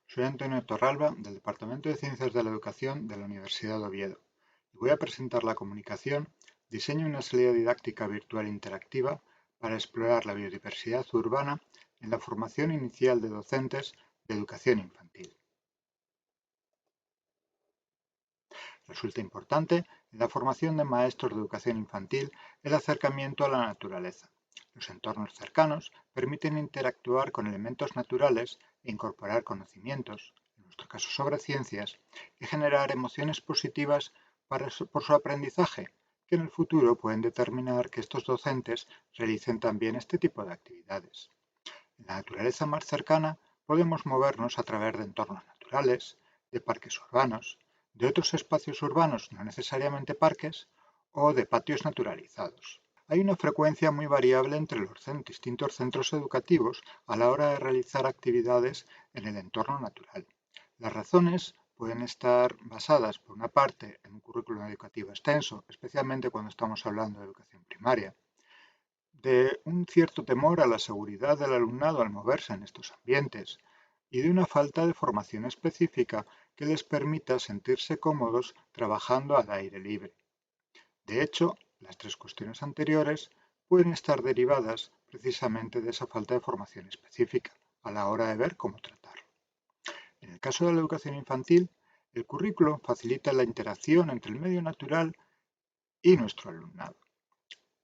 Soy Antonio Torralba, del Departamento de Ciencias de la Educación de la Universidad de Oviedo, y voy a presentar la comunicación Diseño una salida didáctica virtual interactiva para explorar la biodiversidad urbana en la formación inicial de docentes de educación infantil. Resulta importante en la formación de maestros de educación infantil el acercamiento a la naturaleza. Los entornos cercanos permiten interactuar con elementos naturales e incorporar conocimientos, en nuestro caso sobre ciencias, y generar emociones positivas por su aprendizaje, que en el futuro pueden determinar que estos docentes realicen también este tipo de actividades. En la naturaleza más cercana podemos movernos a través de entornos naturales, de parques urbanos, de otros espacios urbanos, no necesariamente parques, o de patios naturalizados. Hay una frecuencia muy variable entre los distintos centros educativos a la hora de realizar actividades en el entorno natural. Las razones pueden estar basadas, por una parte, en un currículum educativo extenso, especialmente cuando estamos hablando de educación primaria, de un cierto temor a la seguridad del alumnado al moverse en estos ambientes y de una falta de formación específica que les permita sentirse cómodos trabajando al aire libre. De hecho, las tres cuestiones anteriores pueden estar derivadas precisamente de esa falta de formación específica a la hora de ver cómo tratarlo. En el caso de la educación infantil, el currículo facilita la interacción entre el medio natural y nuestro alumnado.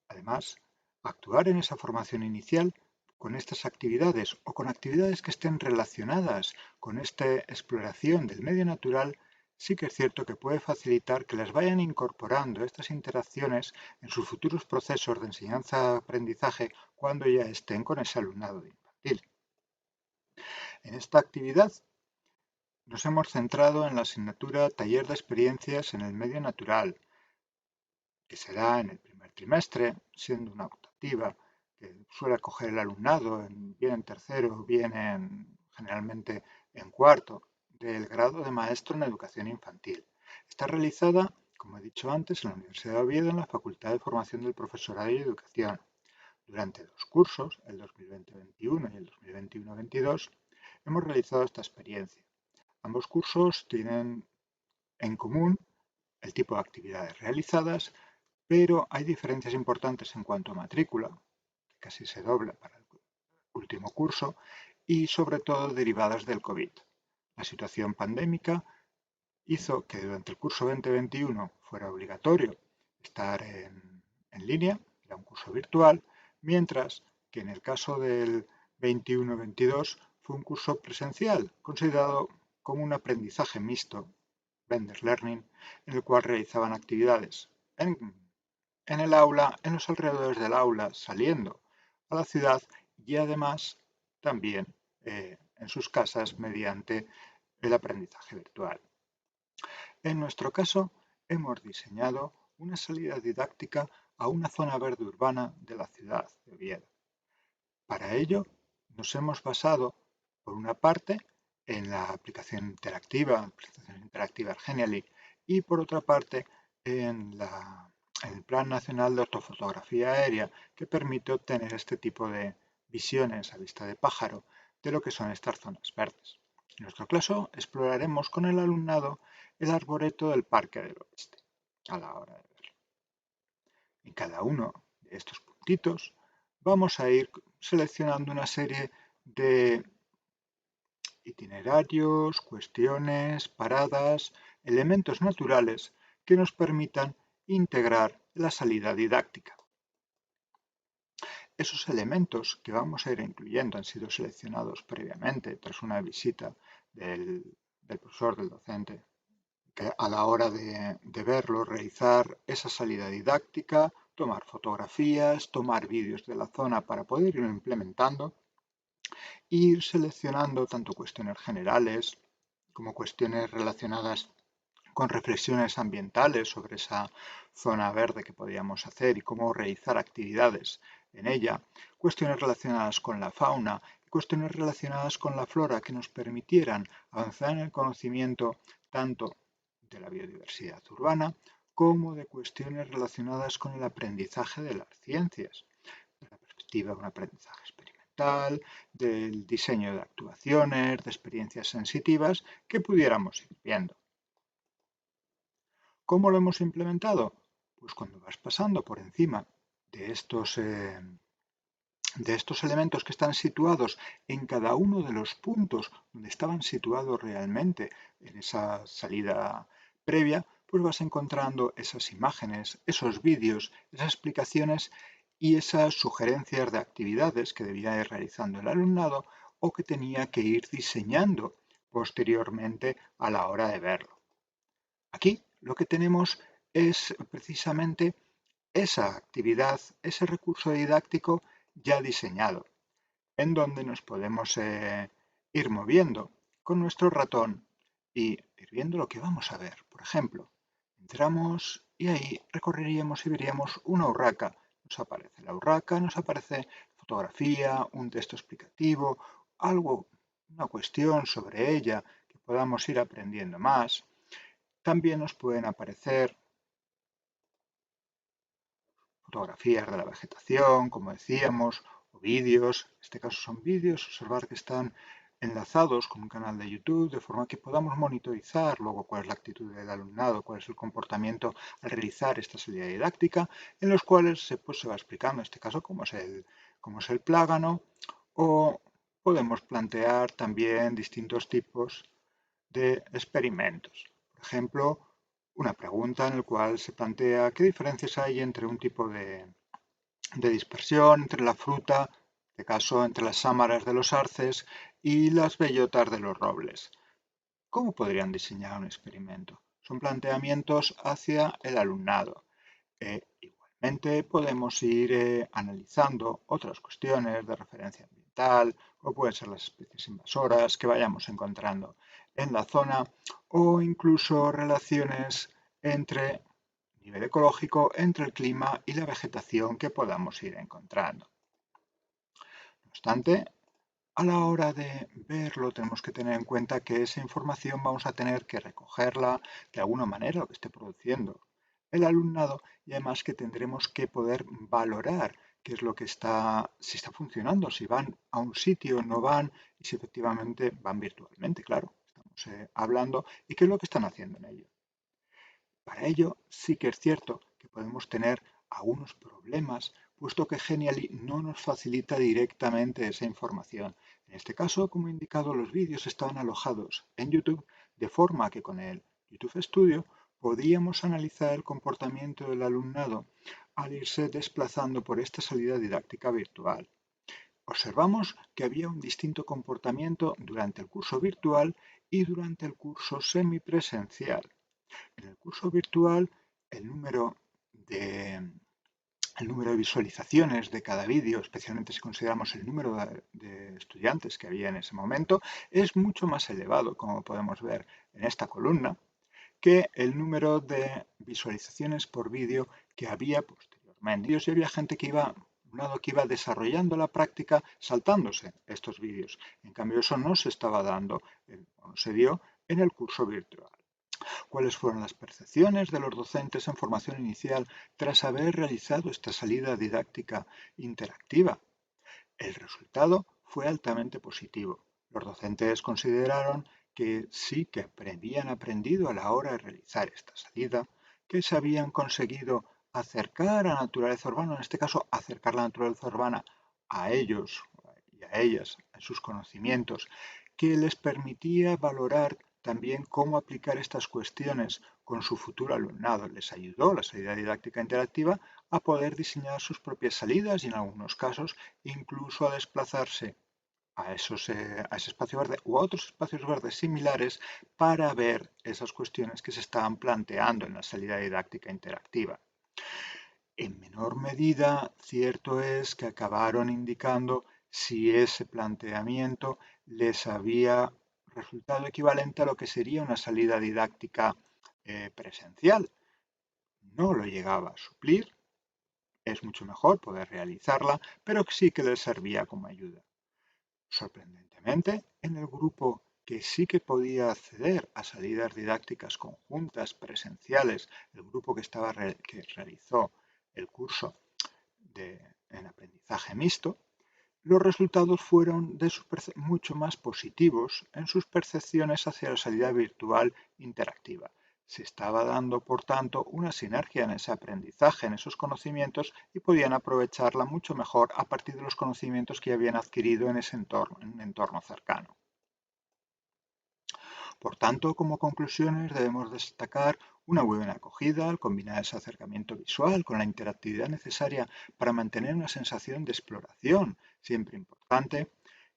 Además, actuar en esa formación inicial con estas actividades o con actividades que estén relacionadas con esta exploración del medio natural, sí que es cierto que puede facilitar que las vayan incorporando estas interacciones en sus futuros procesos de enseñanza-aprendizaje cuando ya estén con ese alumnado de infantil. En esta actividad nos hemos centrado en la asignatura Taller de experiencias en el medio natural, que será en el primer trimestre, siendo una optativa que suele acoger el alumnado, bien en tercero, bien generalmente en cuarto, del grado de maestro en educación infantil. Está realizada, como he dicho antes, en la Universidad de Oviedo, en la Facultad de Formación del Profesorado y Educación. Durante dos cursos, el 2020-21 y el 2021-22, hemos realizado esta experiencia. Ambos cursos tienen en común el tipo de actividades realizadas, pero hay diferencias importantes en cuanto a matrícula, que casi se dobla para el último curso, y sobre todo derivadas del COVID. La situación pandémica hizo que durante el curso 2021 fuera obligatorio estar en línea, era un curso virtual, mientras que en el caso del 21-22 fue un curso presencial, considerado como un aprendizaje mixto, blended learning, en el cual realizaban actividades en el aula, en los alrededores del aula, saliendo a la ciudad y además también en sus casas mediante el aprendizaje virtual. En nuestro caso, hemos diseñado una salida didáctica a una zona verde urbana de la ciudad de Oviedo. Para ello, nos hemos basado, por una parte, en la aplicación interactiva Genially, y por otra parte, en el Plan Nacional de Ortofotografía Aérea, que permite obtener este tipo de visiones a vista de pájaro de lo que son estas zonas verdes. En nuestro caso, exploraremos con el alumnado el arboreto del Parque del Oeste a la hora de verlo. En cada uno de estos puntitos vamos a ir seleccionando una serie de itinerarios, cuestiones, paradas, elementos naturales que nos permitan integrar la salida didáctica. Esos elementos que vamos a ir incluyendo han sido seleccionados previamente tras una visita del profesor, del docente, que a la hora de verlo, realizar esa salida didáctica, tomar fotografías, tomar vídeos de la zona para poder irlo implementando, e ir seleccionando tanto cuestiones generales como cuestiones relacionadas con reflexiones ambientales sobre esa zona verde que podíamos hacer y cómo realizar actividades en ella, cuestiones relacionadas con la fauna y cuestiones relacionadas con la flora que nos permitieran avanzar en el conocimiento tanto de la biodiversidad urbana como de cuestiones relacionadas con el aprendizaje de las ciencias, desde la perspectiva de un aprendizaje experimental, digital, del diseño de actuaciones, de experiencias sensitivas que pudiéramos ir viendo. ¿Cómo lo hemos implementado? Pues cuando vas pasando por encima de estos elementos que están situados en cada uno de los puntos donde estaban situados realmente en esa salida previa, pues vas encontrando esas imágenes, esos vídeos, esas explicaciones y esas sugerencias de actividades que debía ir realizando el alumnado o que tenía que ir diseñando posteriormente a la hora de verlo. Aquí lo que tenemos es precisamente esa actividad, ese recurso didáctico ya diseñado, en donde nos podemos ir moviendo con nuestro ratón y ir viendo lo que vamos a ver. Por ejemplo, entramos y ahí recorreríamos y veríamos una urraca. Nos aparece la urraca, nos aparece fotografía, un texto explicativo, algo, una cuestión sobre ella que podamos ir aprendiendo más. También nos pueden aparecer fotografías de la vegetación, como decíamos, o vídeos. En este caso son vídeos, observar que están enlazados con un canal de YouTube, de forma que podamos monitorizar luego cuál es la actitud del alumnado, cuál es el comportamiento al realizar esta salida didáctica, en los cuales se va explicando, en este caso, cómo es el plágano, o podemos plantear también distintos tipos de experimentos. Por ejemplo, una pregunta en la cual se plantea qué diferencias hay entre un tipo de dispersión, entre la fruta, en este caso entre las sámaras de los arces y las bellotas de los robles. ¿Cómo podrían diseñar un experimento? Son planteamientos hacia el alumnado. Igualmente podemos ir analizando otras cuestiones de referencia ambiental, como pueden ser las especies invasoras que vayamos encontrando en la zona o incluso relaciones entre nivel ecológico, entre el clima y la vegetación que podamos ir encontrando. No obstante, a la hora de verlo tenemos que tener en cuenta que esa información vamos a tener que recogerla de alguna manera, lo que esté produciendo el alumnado, y además que tendremos que poder valorar qué es lo que si está funcionando, si van a un sitio, no van, y si efectivamente van virtualmente, claro, estamos hablando, y qué es lo que están haciendo en ello. Para ello sí que es cierto que podemos tener algunos problemas, puesto que Genially no nos facilita directamente esa información. En este caso, como he indicado, los vídeos estaban alojados en YouTube, de forma que con el YouTube Studio podíamos analizar el comportamiento del alumnado al irse desplazando por esta salida didáctica virtual. Observamos que había un distinto comportamiento durante el curso virtual y durante el curso semipresencial. En el curso virtual, el número de visualizaciones de cada vídeo, especialmente si consideramos el número de estudiantes que había en ese momento, es mucho más elevado, como podemos ver en esta columna, que el número de visualizaciones por vídeo que había posteriormente. Y había gente que iba desarrollando la práctica saltándose estos vídeos. En cambio, eso no se estaba dando, no se dio en el curso virtual. ¿Cuáles fueron las percepciones de los docentes en formación inicial tras haber realizado esta salida didáctica interactiva? El resultado fue altamente positivo. Los docentes consideraron que sí que habían aprendido a la hora de realizar esta salida, que se habían conseguido acercar a la naturaleza urbana, en este caso acercar la naturaleza urbana a ellos y a ellas, a sus conocimientos, que les permitía valorar también cómo aplicar estas cuestiones con su futuro alumnado. Les ayudó la salida didáctica interactiva a poder diseñar sus propias salidas y en algunos casos incluso a desplazarse a ese espacio verde u a otros espacios verdes similares para ver esas cuestiones que se estaban planteando en la salida didáctica interactiva. En menor medida, cierto es que acabaron indicando si ese planteamiento les había resultado equivalente a lo que sería una salida didáctica presencial. No lo llegaba a suplir, es mucho mejor poder realizarla, pero sí que les servía como ayuda. Sorprendentemente, en el grupo que sí que podía acceder a salidas didácticas conjuntas presenciales, el grupo que realizó el curso en aprendizaje mixto, los resultados fueron mucho más positivos en sus percepciones hacia la salida virtual interactiva. Se estaba dando, por tanto, una sinergia en ese aprendizaje, en esos conocimientos, y podían aprovecharla mucho mejor a partir de los conocimientos que habían adquirido en ese entorno, en un entorno cercano. Por tanto, como conclusiones debemos destacar una buena acogida al combinar ese acercamiento visual con la interactividad necesaria para mantener una sensación de exploración, siempre importante.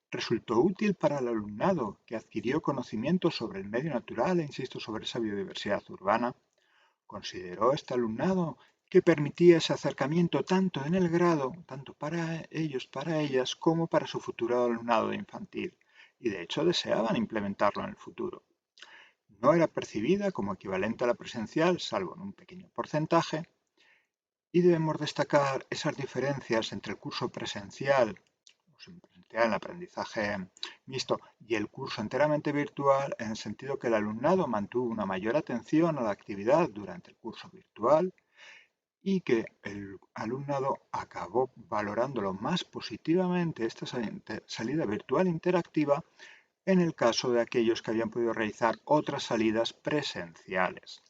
Resultó útil para el alumnado que adquirió conocimientos sobre el medio natural e insisto sobre esa biodiversidad urbana. Consideró este alumnado que permitía ese acercamiento tanto en el grado, tanto para ellos, para ellas, como para su futuro alumnado de infantil, y de hecho deseaban implementarlo en el futuro. No era percibida como equivalente a la presencial, salvo en un pequeño porcentaje, y debemos destacar esas diferencias entre el curso presencial, el aprendizaje mixto, y el curso enteramente virtual, en el sentido que el alumnado mantuvo una mayor atención a la actividad durante el curso virtual y que el alumnado acabó valorándolo más positivamente esta salida virtual interactiva en el caso de aquellos que habían podido realizar otras salidas presenciales.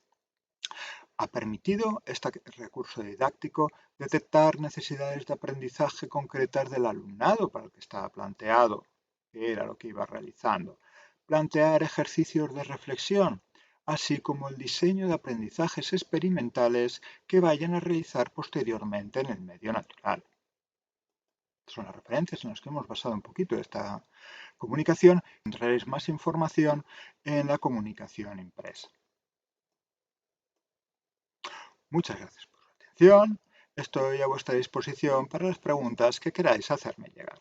Ha permitido este recurso didáctico detectar necesidades de aprendizaje concretas del alumnado para el que estaba planteado, que era lo que iba realizando, plantear ejercicios de reflexión, así como el diseño de aprendizajes experimentales que vayan a realizar posteriormente en el medio natural. Son las referencias en las que hemos basado un poquito esta comunicación. Encontraréis más información en la comunicación impresa. Muchas gracias por su atención. Estoy a vuestra disposición para las preguntas que queráis hacerme llegar.